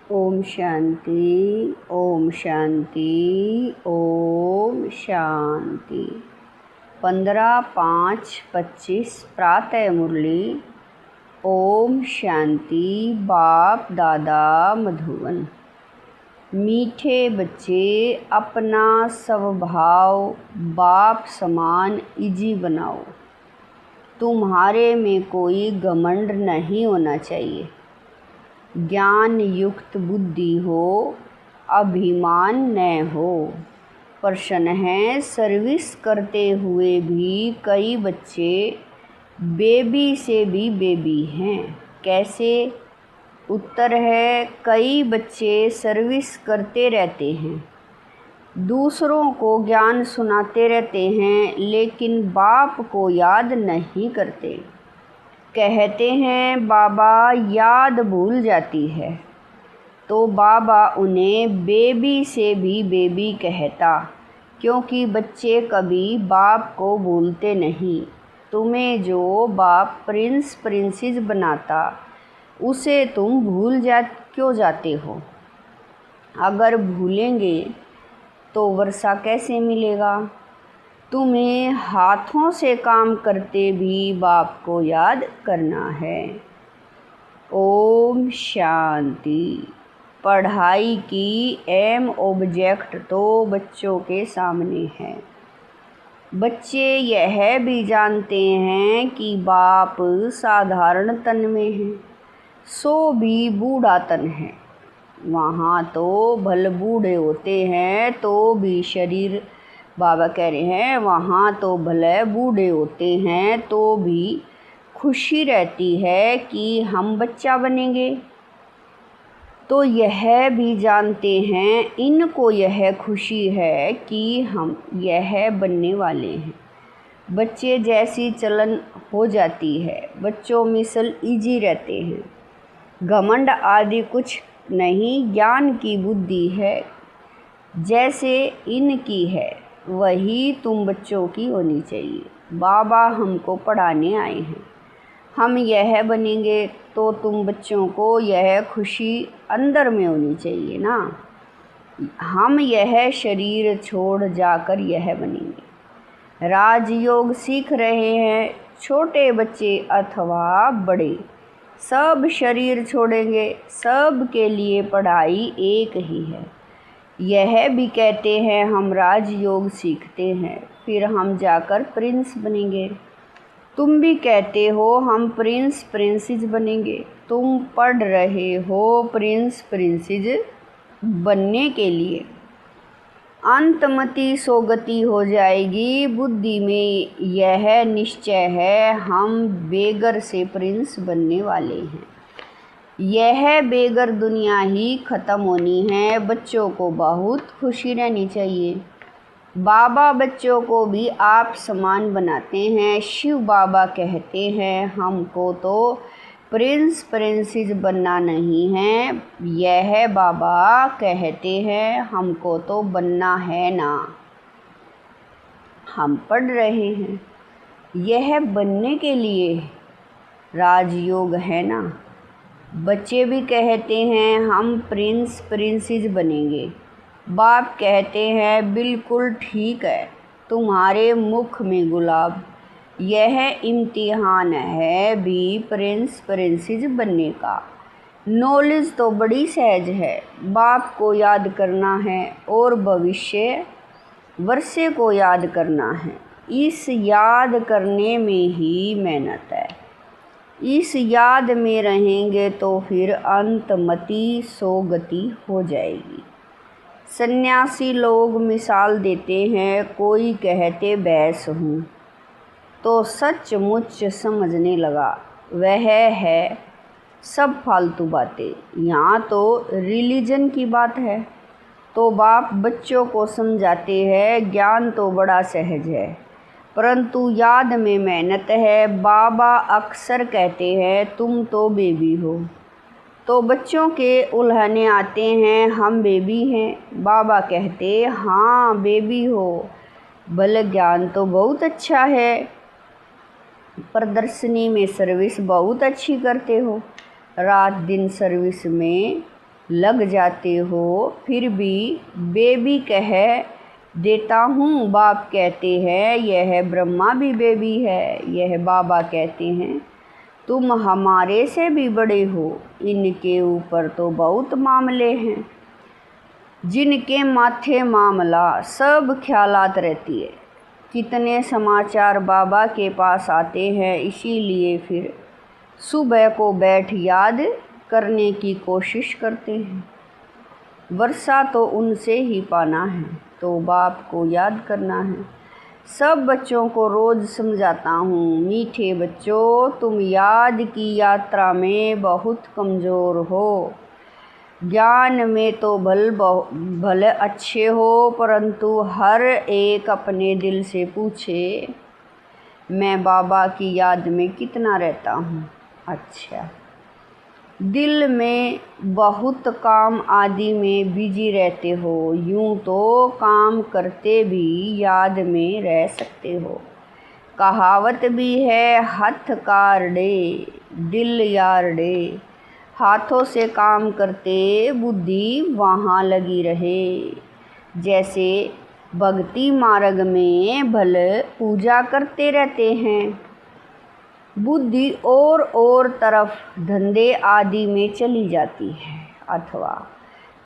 ओम शांति, ओम शांति, ओम शांति। 15/5/25 प्रातः मुरली। ओम शांति। बाप दादा मधुबन। मीठे बच्चे, अपना स्वभाव बाप समान इजी बनाओ। तुम्हारे में कोई घमंड नहीं होना चाहिए। ज्ञान युक्त बुद्धि हो, अभिमान न हो। प्रश्न है, सर्विस करते हुए भी कई बच्चे बेबी से भी बेबी हैं, कैसे? उत्तर है, कई बच्चे सर्विस करते रहते हैं, दूसरों को ज्ञान सुनाते रहते हैं, लेकिन बाप को याद नहीं करते। कहते हैं बाबा याद भूल जाती है, तो बाबा उन्हें बेबी से भी बेबी कहता, क्योंकि बच्चे कभी बाप को भूलते नहीं। तुम्हें जो बाप प्रिंस प्रिंसेस बनाता, उसे तुम क्यों जाते हो? अगर भूलेंगे तो वर्षा कैसे मिलेगा? तुम्हें हाथों से काम करते भी बाप को याद करना है। ओम शांति। पढ़ाई की एम ऑब्जेक्ट तो बच्चों के सामने है। बच्चे यह भी जानते हैं कि बाप साधारण तन में है, सो भी बूढ़ा तन है। वहाँ तो भले बूढ़े होते हैं तो भी शरीर, बाबा कह रहे हैं वहाँ तो भले बूढ़े होते हैं तो भी खुशी रहती है कि हम बच्चा बनेंगे। तो यह भी जानते हैं, इनको यह खुशी है कि हम यह बनने वाले हैं। बच्चे जैसी चलन हो जाती है, बच्चों मिसल इजी रहते हैं। घमंड आदि कुछ नहीं, ज्ञान की बुद्धि है जैसे इनकी है, वही तुम बच्चों की होनी चाहिए। बाबा हमको पढ़ाने आए हैं, हम यह बनेंगे, तो तुम बच्चों को यह खुशी अंदर में होनी चाहिए ना। हम यह शरीर छोड़ जाकर यह बनेंगे। राजयोग सीख रहे हैं, छोटे बच्चे अथवा बड़े, सब शरीर छोड़ेंगे। सब के लिए पढ़ाई एक ही है। यह भी कहते हैं हम राजयोग सीखते हैं, फिर हम जाकर प्रिंस बनेंगे। तुम भी कहते हो हम प्रिंस प्रिंसेस बनेंगे। तुम पढ़ रहे हो प्रिंस प्रिंसेस बनने के लिए। अंतमति सोगति हो जाएगी। बुद्धि में यह निश्चय है, हम बेगर से प्रिंस बनने वाले हैं। यह बेगर दुनिया ही ख़त्म होनी है। बच्चों को बहुत खुशी रहनी चाहिए। बाबा बच्चों को भी आप समान बनाते हैं। शिव बाबा कहते हैं हमको तो प्रिंस प्रिंसेस बनना नहीं है। यह बाबा कहते हैं हमको तो बनना है ना। हम पढ़ रहे हैं, यह बनने के लिए राजयोग है ना। बच्चे भी कहते हैं हम प्रिंस प्रिंसेस बनेंगे। बाप कहते हैं बिल्कुल ठीक है, तुम्हारे मुख में गुलाब। यह इम्तिहान है भी प्रिंस प्रिंसेस बनने का। नॉलेज तो बड़ी सहज है। बाप को याद करना है और भविष्य वर्षे को याद करना है। इस याद करने में ही मेहनत है। इस याद में रहेंगे तो फिर अंतमति सोगति हो जाएगी। सन्यासी लोग मिसाल देते हैं, कोई कहते भैंस हूँ, तो सचमुच समझने लगा वह है सब फालतू बातें। यहाँ तो रिलीजन की बात है। तो बाप बच्चों को समझाते हैं, ज्ञान तो बड़ा सहज है, परंतु याद में मेहनत है। बाबा अक्सर कहते हैं तुम तो बेबी हो, तो बच्चों के उल्हाने आते हैं हम बेबी हैं। बाबा कहते हाँ बेबी हो, भले ज्ञान तो बहुत अच्छा है, प्रदर्शनी में सर्विस बहुत अच्छी करते हो, रात दिन सर्विस में लग जाते हो, फिर भी बेबी कह देता हूँ। बाप कहते हैं यह ब्रह्मा भी बेबी है। यह बाबा कहते हैं तुम हमारे से भी बड़े हो। इनके ऊपर तो बहुत मामले हैं, जिनके माथे मामला सब ख्यालात रहती है। कितने समाचार बाबा के पास आते हैं, इसीलिए फिर सुबह को बैठ याद करने की कोशिश करते हैं। वर्षा तो उनसे ही पाना है, तो बाप को याद करना है। सब बच्चों को रोज़ समझाता हूँ, मीठे बच्चों तुम याद की यात्रा में बहुत कमज़ोर हो। ज्ञान में तो भले अच्छे हो, परंतु हर एक अपने दिल से पूछे मैं बाबा की याद में कितना रहता हूँ। अच्छा, दिल में बहुत काम आदि में बिजी रहते हो, यूं तो काम करते भी याद में रह सकते हो। कहावत भी है हथ कारडे दिल यारडे। हाथों से काम करते बुद्धि वहाँ लगी रहे। जैसे भक्ति मार्ग में भले पूजा करते रहते हैं, बुद्धि और तरफ धंधे आदि में चली जाती है। अथवा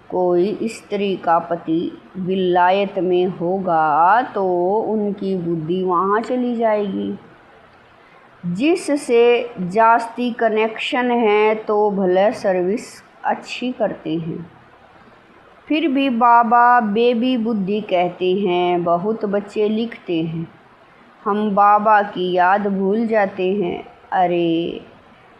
कोई स्त्री का पति विलायत में होगा तो उनकी बुद्धि वहाँ चली जाएगी। जिससे जास्ती कनेक्शन है तो भले सर्विस अच्छी करते हैं, फिर भी बाबा बेबी बुद्धि कहते हैं। बहुत बच्चे लिखते हैं हम बाबा की याद भूल जाते हैं। अरे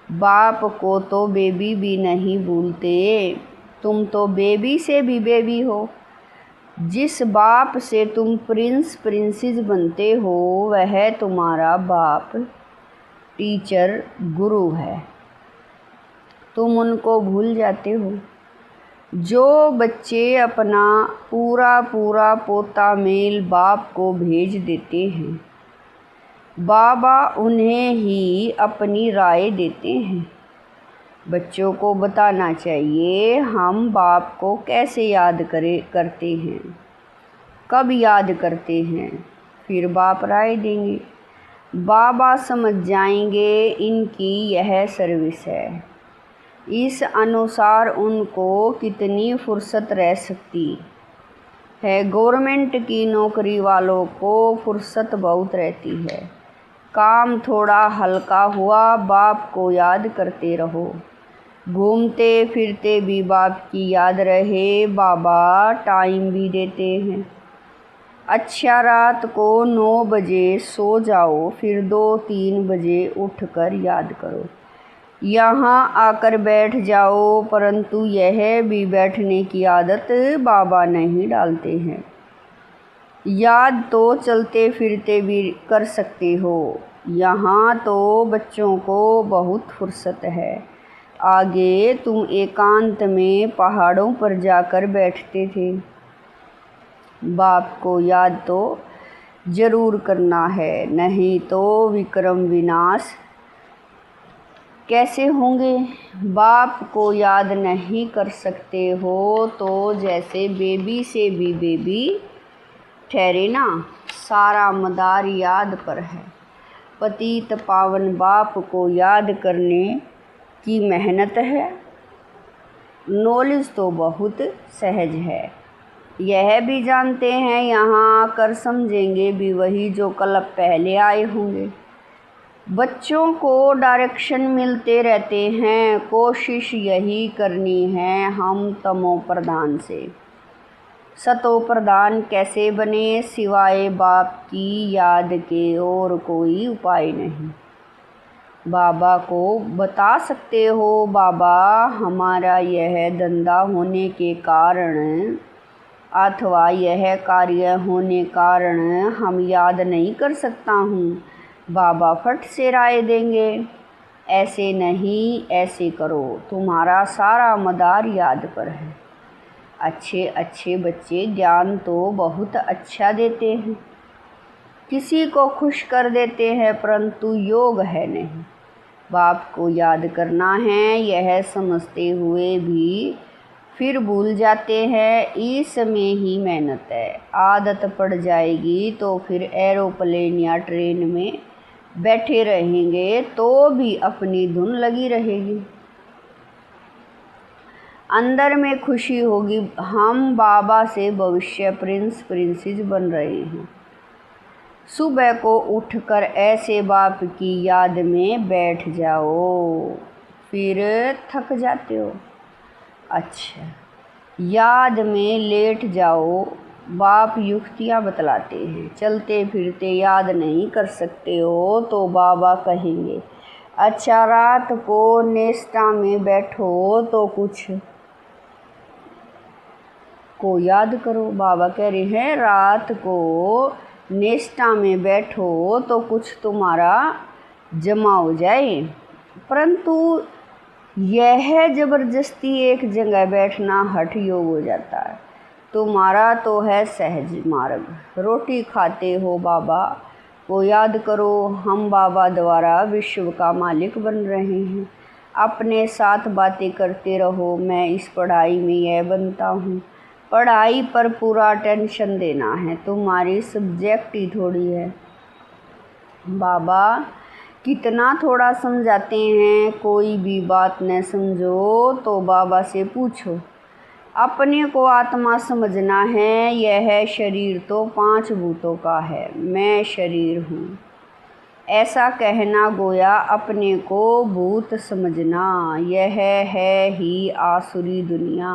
बाप को तो बेबी भी नहीं भूलते, तुम तो बेबी से भी बेबी हो। जिस बाप से तुम प्रिंस प्रिंसेस बनते हो वह तुम्हारा बाप टीचर गुरु है, तुम उनको भूल जाते हो। जो बच्चे अपना पूरा पोता मेल बाप को भेज देते हैं, बाबा उन्हें ही अपनी राय देते हैं। बच्चों को बताना चाहिए हम बाप को कैसे याद करते हैं, कब याद करते हैं, फिर बाप राय देंगे। बाबा समझ जाएंगे इनकी यह सर्विस है। इस अनुसार उनको कितनी फुर्सत रह सकती है। गवर्नमेंट की नौकरी वालों को फुर्सत बहुत रहती है। काम थोड़ा हल्का हुआ, बाप को याद करते रहो। घूमते फिरते भी बाप की याद रहे, बाबा टाइम भी देते हैं। अच्छा, रात को 9 बजे सो जाओ, फिर 2-3 बजे उठकर याद करो। यहाँ आकर बैठ जाओ, परंतु यह भी बैठने की आदत बाबा नहीं डालते हैं। याद तो चलते फिरते भी कर सकते हो। यहाँ तो बच्चों को बहुत फुर्सत है। आगे तुम एकांत में पहाड़ों पर जाकर बैठते थे। बाप को याद तो जरूर करना है, नहीं तो विक्रम विनाश कैसे होंगे। बाप को याद नहीं कर सकते हो तो जैसे बेबी से भी बेबी ठहरे ना। सारा मदार याद पर है। पतित पावन बाप को याद करने की मेहनत है। नॉलेज तो बहुत सहज है, यह भी जानते हैं। यहाँ आकर समझेंगे भी वही जो कल पहले आए होंगे। बच्चों को डायरेक्शन मिलते रहते हैं। कोशिश यही करनी है हम तमो प्रधान से सतो प्रधान कैसे बने, सिवाय बाप की याद के और कोई उपाय नहीं। बाबा को बता सकते हो, बाबा हमारा यह धंधा होने के कारण अथवा यह कार्य होने कारण हम याद नहीं कर सकता हूँ। बाबा फट से राय देंगे, ऐसे नहीं ऐसे करो। तुम्हारा सारा मदार याद पर है। अच्छे अच्छे बच्चे ज्ञान तो बहुत अच्छा देते हैं, किसी को खुश कर देते हैं, परंतु योग है नहीं। बाप को याद करना है, यह समझते हुए भी फिर भूल जाते हैं। इसमें ही मेहनत है। आदत पड़ जाएगी तो फिर एरोप्लेन या ट्रेन में बैठे रहेंगे तो भी अपनी धुन लगी रहेगी। अंदर में खुशी होगी, हम बाबा से भविष्य प्रिंस प्रिंसेस बन रहे हैं। सुबह को उठकर ऐसे बाप की याद में बैठ जाओ। फिर थक जाते हो, अच्छा, याद में लेट जाओ। बाप युक्तियाँ बतलाते हैं। चलते फिरते याद नहीं कर सकते हो तो बाबा कहेंगे, अच्छा रात को नेस्टा में बैठो तो कुछ को याद करो। बाबा कह रहे हैं रात को नेस्टा में बैठो तो कुछ तुम्हारा जमा हो जाए। परंतु यह जबरदस्ती एक जगह बैठना हठ योग हो जाता है। तुम्हारा तो है सहज मार्ग। रोटी खाते हो बाबा को याद करो। हम बाबा द्वारा विश्व का मालिक बन रहे हैं। अपने साथ बातें करते रहो, मैं इस पढ़ाई में यह बनता हूँ। पढ़ाई पर पूरा टेंशन देना है, तुम्हारी सब्जेक्ट ही थोड़ी है। बाबा कितना थोड़ा समझाते हैं। कोई भी बात न समझो तो बाबा से पूछो। अपने को आत्मा समझना है। यह शरीर तो 5 भूतों का है, मैं शरीर हूँ। ऐसा कहना गोया अपने को भूत समझना। यह है ही आसुरी दुनिया,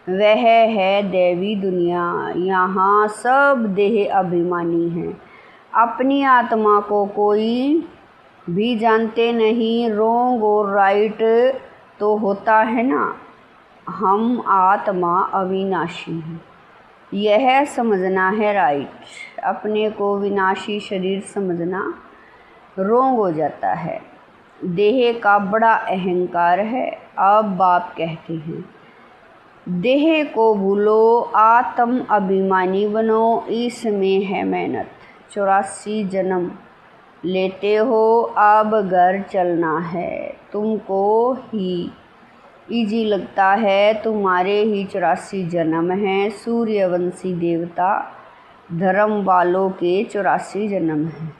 वह है देवी दुनिया। यहाँ सब देह अभिमानी हैं। अपनी आत्मा को कोई भी जानते नहीं। रोंग और राइट तो होता है ना। हम आत्मा अविनाशी हैं, यह समझना है राइट। अपने को विनाशी शरीर समझना रोंग हो जाता है। देह का बड़ा अहंकार है। अब बाप कहते हैं देह को भूलो, आत्म अभिमानी बनो। इसमें है मेहनत। 84 जन्म लेते हो, अब घर चलना है। तुमको ही इजी लगता है, तुम्हारे ही 84 जन्म हैं। सूर्यवंशी देवता धर्म वालों के 84 जन्म हैं।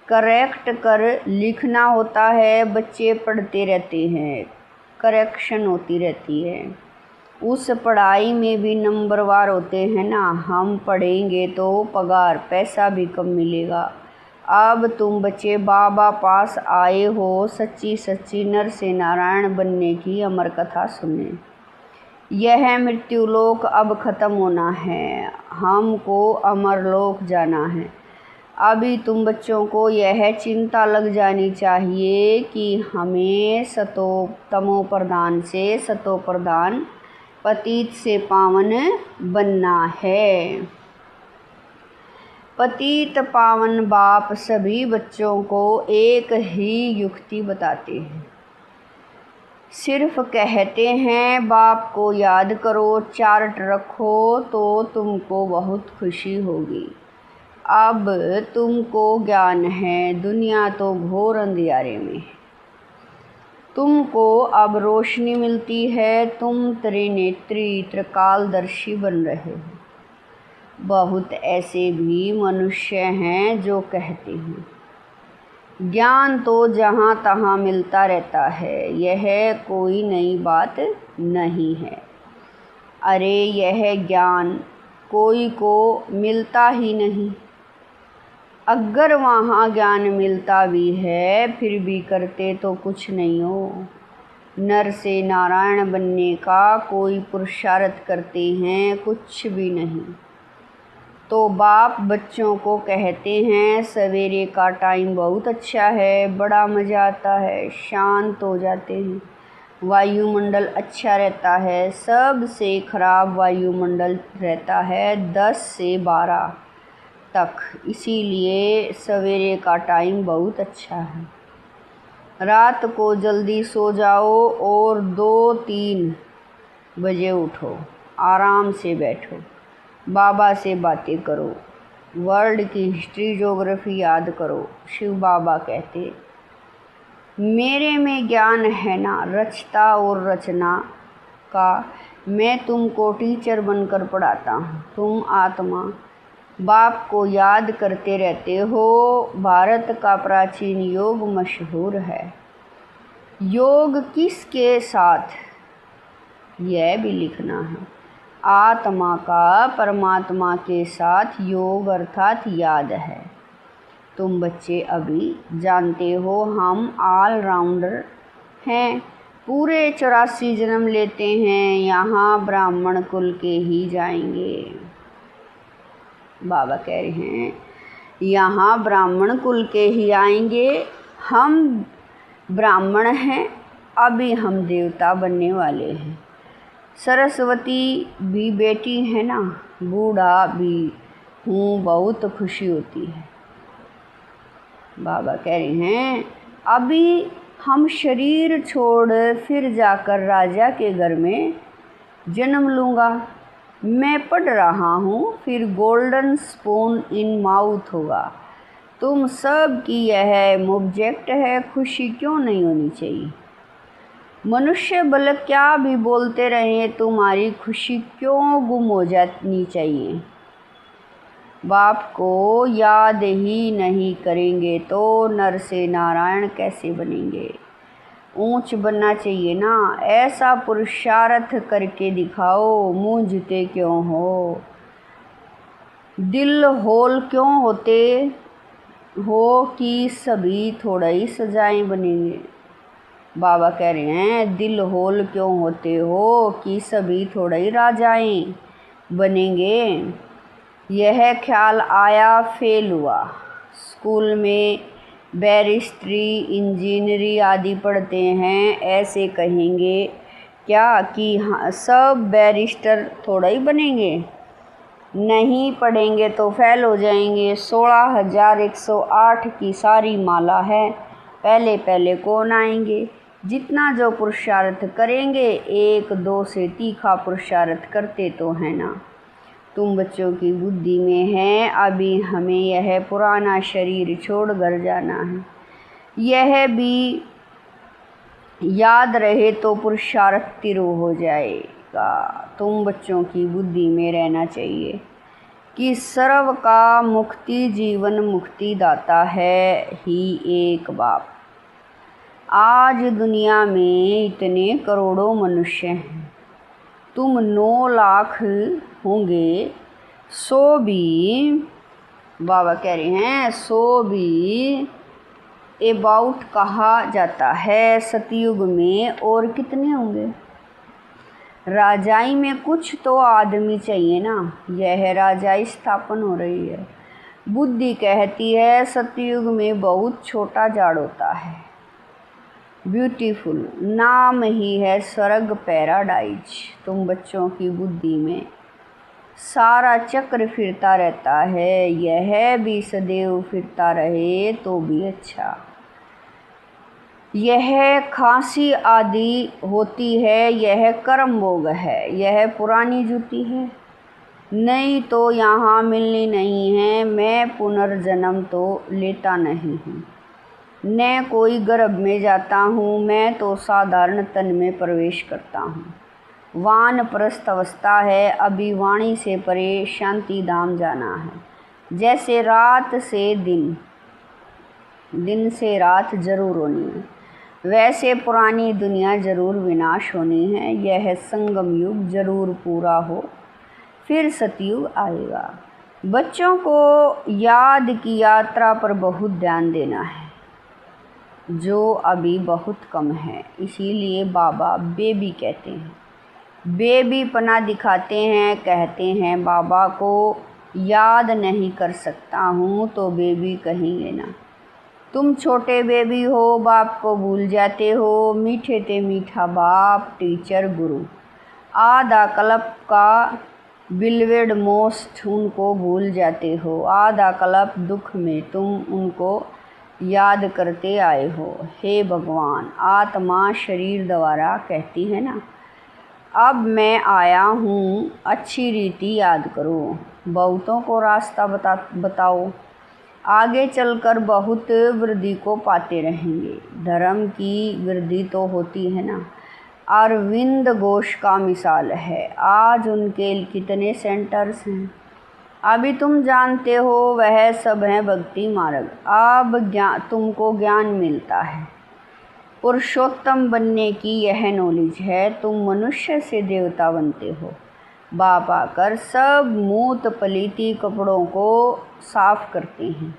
करेक्ट कर लिखना होता है। बच्चे पढ़ते रहते हैं, करेक्शन होती रहती है। उस पढ़ाई में भी नंबरवार होते हैं ना। हम पढ़ेंगे तो पगार पैसा भी कम मिलेगा। अब तुम बच्चे बाबा पास आए हो, सच्ची सच्ची नर से नारायण बनने की अमर कथा सुने। यह मृत्युलोक अब ख़त्म होना है, हमको अमरलोक जाना है। अभी तुम बच्चों को यह चिंता लग जानी चाहिए कि हमें सतो तमो प्रधान से सतो प्रधान पतित से पावन बनना है। पतित पावन बाप सभी बच्चों को एक ही युक्ति बताते हैं। सिर्फ कहते हैं बाप को याद करो, चार्ट रखो तो तुमको बहुत खुशी होगी। अब तुमको ज्ञान है, दुनिया तो घोर अंधियारे में है। तुमको अब रोशनी मिलती है। तुम त्रिनेत्री त्रिकालदर्शी बन रहे हो। बहुत ऐसे भी मनुष्य हैं जो कहते हैं ज्ञान तो जहाँ तहाँ मिलता रहता है, यह कोई नई बात नहीं है। अरे यह ज्ञान कोई को मिलता ही नहीं। अगर वहाँ ज्ञान मिलता भी है फिर भी करते तो कुछ नहीं हो। नर से नारायण बनने का कोई पुरुषार्थ करते हैं, कुछ भी नहीं। तो बाप बच्चों को कहते हैं सवेरे का टाइम बहुत अच्छा है, बड़ा मज़ा आता है, शांत हो जाते हैं, वायुमंडल अच्छा रहता है। सबसे ख़राब वायुमंडल रहता है 10 से 12 तक, इसीलिए सवेरे का टाइम बहुत अच्छा है। रात को जल्दी सो जाओ और 2-3 बजे उठो, आराम से बैठो, बाबा से बातें करो, वर्ल्ड की हिस्ट्री ज्योग्राफी याद करो। शिव बाबा कहते मेरे में ज्ञान है ना, रचता और रचना का मैं तुमको टीचर बनकर पढ़ाता हूँ। तुम आत्मा बाप को याद करते रहते हो। भारत का प्राचीन योग मशहूर है। योग किसके साथ, यह भी लिखना है। आत्मा का परमात्मा के साथ योग अर्थात याद है। तुम बच्चे अभी जानते हो हम ऑलराउंडर हैं। पूरे 84 जन्म लेते हैं, यहाँ ब्राह्मण कुल के ही जाएंगे। बाबा कह रहे हैं यहाँ ब्राह्मण कुल के ही आएंगे। हम ब्राह्मण हैं, अभी हम देवता बनने वाले हैं। सरस्वती भी बेटी है ना, बूढ़ा भी हूँ, बहुत खुशी होती है। बाबा कह रहे हैं अभी हम शरीर छोड़ फिर जाकर राजा के घर में जन्म लूँगा। मैं पढ़ रहा हूँ, फिर गोल्डन स्पून इन माउथ होगा। तुम सब की यह ऑब्जेक्ट है, खुशी क्यों नहीं होनी चाहिए? मनुष्य भले क्या भी बोलते रहे, तुम्हारी खुशी क्यों गुम हो जानी चाहिए? बाप को याद ही नहीं करेंगे तो नर से नारायण कैसे बनेंगे? ऊंच बनना चाहिए ना, ऐसा पुरुषार्थ करके दिखाओ। मूंझते क्यों हो? दिल होल क्यों होते हो कि सभी थोड़ा ही सजाएं बनेंगे? बाबा कह रहे हैं दिल होल क्यों होते हो कि सभी थोड़ा ही राजाएं बनेंगे। यह ख्याल आया, फेल हुआ। स्कूल में बैरिस्ट्री, इंजीनियरिंग आदि पढ़ते हैं, ऐसे कहेंगे क्या कि हाँ सब बैरिस्टर थोड़ा ही बनेंगे? नहीं पढ़ेंगे तो फेल हो जाएंगे। 16,108 की सारी माला है, पहले पहले कौन आएंगे? जितना जो पुरुषार्थ करेंगे, 1-2 से तीखा पुरुषार्थ करते तो है ना। तुम बच्चों की बुद्धि में है अभी हमें यह पुराना शरीर छोड़ घर जाना है। यह भी याद रहे तो पुरुषार्थ तिरु हो जाएगा। तुम बच्चों की बुद्धि में रहना चाहिए कि सर्व का मुक्ति जीवन मुक्ति दाता है ही एक बाप। आज दुनिया में इतने करोड़ों मनुष्य हैं, तुम 9 लाख होंगे। 100 भी, बाबा कह रहे हैं 100 भी अबाउट कहा जाता है सतयुग में। और कितने होंगे? राजाई में कुछ तो आदमी चाहिए ना, यह राजाई स्थापन हो रही है। बुद्धि कहती है सतयुग में बहुत छोटा झाड़ होता है। ब्यूटीफुल नाम ही है स्वर्ग पैराडाइज। तुम बच्चों की बुद्धि में सारा चक्र फिरता रहता है, यह भी सदैव फिरता रहे तो भी अच्छा। यह खांसी आदि होती है, यह कर्म भोग है, यह पुरानी जूती है, नहीं तो यहाँ मिलनी नहीं है। मैं पुनर्जन्म तो लेता नहीं हूँ, न कोई गर्भ में जाता हूँ, मैं तो साधारण तन में प्रवेश करता हूँ। वानप्रस्थ अवस्था है, अभी वाणी से परे शांति धाम जाना है। जैसे रात से दिन, दिन से रात जरूर होनी है, वैसे पुरानी दुनिया जरूर विनाश होनी है। यह संगम युग जरूर पूरा हो, फिर सतयुग आएगा। बच्चों को याद की यात्रा पर बहुत ध्यान देना है, जो अभी बहुत कम है। इसीलिए बाबा बेबी कहते हैं, बेबी पना दिखाते हैं, कहते हैं बाबा को याद नहीं कर सकता हूँ तो बेबी कहेंगे ना। तुम छोटे बेबी हो, बाप को भूल जाते हो। मीठे ते मीठा बाप, टीचर गुरु, आधा कल्प का बिलवेड मोस्ट उनको भूल जाते हो। आधा कल्प दुख में तुम उनको याद करते आए हो। हे भगवान, आत्मा शरीर द्वारा कहती है ना, अब मैं आया हूँ, अच्छी रीति याद करो। बहुतों को रास्ता बताओ, आगे चलकर बहुत वृद्धि को पाते रहेंगे। धर्म की वृद्धि तो होती है ना, अरविंद घोष का मिसाल है। आज उनके कितने सेंटर्स हैं, अभी तुम जानते हो, वह सब हैं भक्ति मार्ग। अब तुमको ज्ञान मिलता है, पुरुषोत्तम बनने की यह नॉलेज है। तुम मनुष्य से देवता बनते हो। बाप आकर सब मूत पलीती कपड़ों को साफ करते हैं।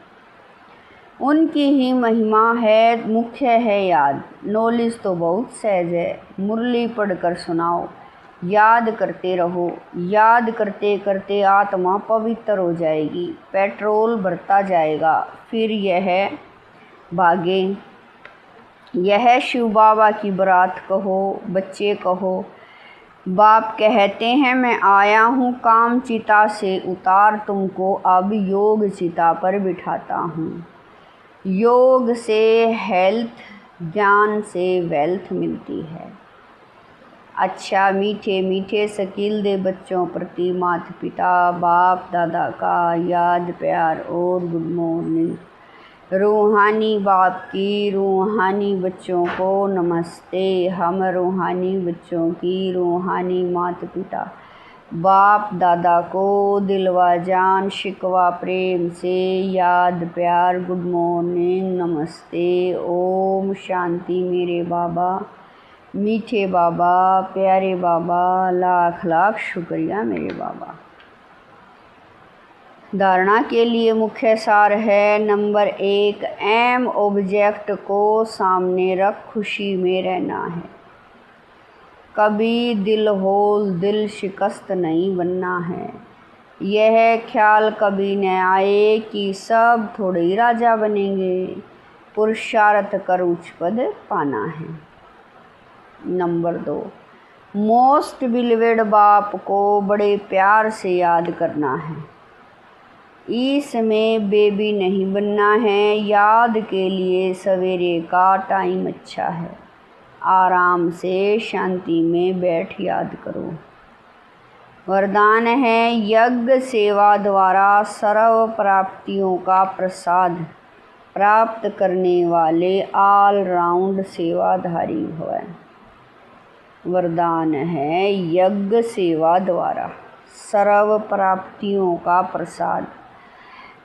उनकी ही महिमा है, मुख्य है याद। नॉलेज तो बहुत सहज है, मुरली पढ़कर सुनाओ, याद करते रहो। याद करते करते आत्मा पवित्र हो जाएगी, पेट्रोल भरता जाएगा, फिर यह भागे। यह शिव बाबा की बारात कहो, बच्चे कहो। बाप कहते हैं मैं आया हूँ काम चिता से उतार तुमको, अब योग चिता पर बिठाता हूँ। योग से हेल्थ, ज्ञान से वेल्थ मिलती है। अच्छा मीठे मीठे शकील दे बच्चों प्रति माता पिता बाप दादा का याद प्यार और गुड मॉर्निंग। रूहानी बाप की रूहानी बच्चों को नमस्ते। हम रूहानी बच्चों की रूहानी माता पिता बाप दादा को दिलवा जान शिकवा प्रेम से याद प्यार गुड मॉर्निंग नमस्ते। ओम शांति। मेरे बाबा, मीठे बाबा, प्यारे बाबा, लाख लाख शुक्रिया मेरे बाबा। धारणा के लिए मुख्य सार है। नंबर 1, एम ऑब्जेक्ट को सामने रख खुशी में रहना है। कभी दिल होल दिल शिकस्त नहीं बनना है। यह ख्याल कभी न आए कि सब थोड़े ही राजा बनेंगे। पुरुषार्थ कर उच्च पद पाना है। नंबर 2, मोस्ट बिलीवेड बाप को बड़े प्यार से याद करना है। इसमें बेबी नहीं बनना है। याद के लिए सवेरे का टाइम अच्छा है। आराम से शांति में बैठ याद करो। वरदान है यज्ञ सेवा द्वारा सर्व प्राप्तियों का प्रसाद प्राप्त करने वाले ऑल राउंड सेवाधारी भव। वरदान है यज्ञ सेवा द्वारा सर्व प्राप्तियों का प्रसाद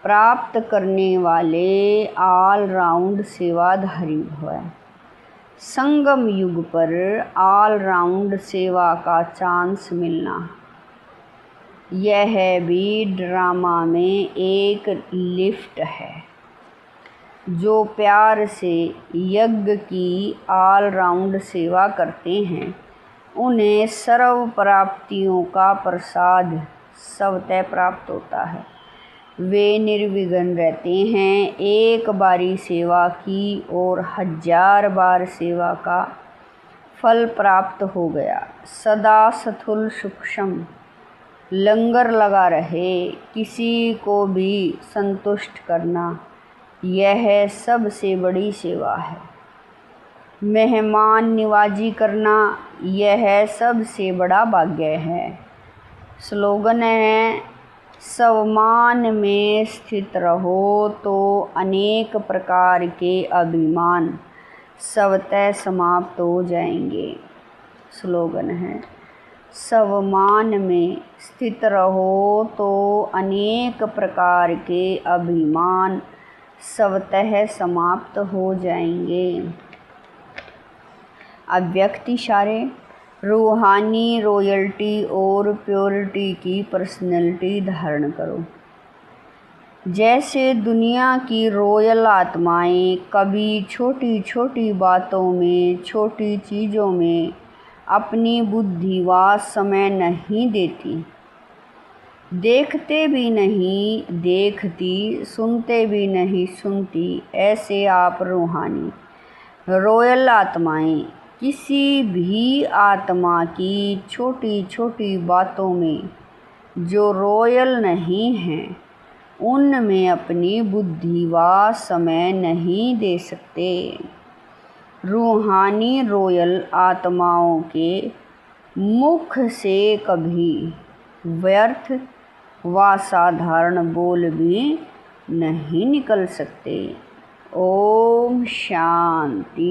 प्राप्त करने वाले ऑल राउंड सेवाधारी भव। संगम युग पर ऑल राउंड सेवा का चांस मिलना, यह भी ड्रामा में एक लिफ्ट है। जो प्यार से यज्ञ की ऑल राउंड सेवा करते हैं उन्हें सर्व प्राप्तियों का प्रसाद स्वतः प्राप्त होता है। वे निर्विघ्न रहते हैं। एक बारी सेवा की और 1000 बार सेवा का फल प्राप्त हो गया। सदा स्थूल सूक्ष्म लंगर लगा रहे, किसी को भी संतुष्ट करना, यह सबसे बड़ी सेवा है। मेहमान निवाजी करना, यह सबसे बड़ा भाग्य है। स्लोगन है स्वमान में स्थित रहो तो अनेक प्रकार के अभिमान स्वतः समाप्त हो जाएंगे। स्लोगन है स्वमान में स्थित रहो तो अनेक प्रकार के अभिमान स्वतः समाप्त हो जाएंगे। अव्यक्त इशारे रूहानी रॉयल्टी और प्योरिटी की पर्सनैलिटी धारण करो। जैसे दुनिया की रॉयल आत्माएं कभी छोटी छोटी बातों में, छोटी चीज़ों में अपनी बुद्धि व समय नहीं देती, देखते भी नहीं देखती, सुनते भी नहीं सुनती, ऐसे आप रूहानी रॉयल आत्माएं किसी भी आत्मा की छोटी छोटी बातों में जो रॉयल नहीं हैं उनमें अपनी बुद्धि व समय नहीं दे सकते। रूहानी रॉयल आत्माओं के मुख से कभी व्यर्थ व साधारण बोल भी नहीं निकल सकते। ओम शांति।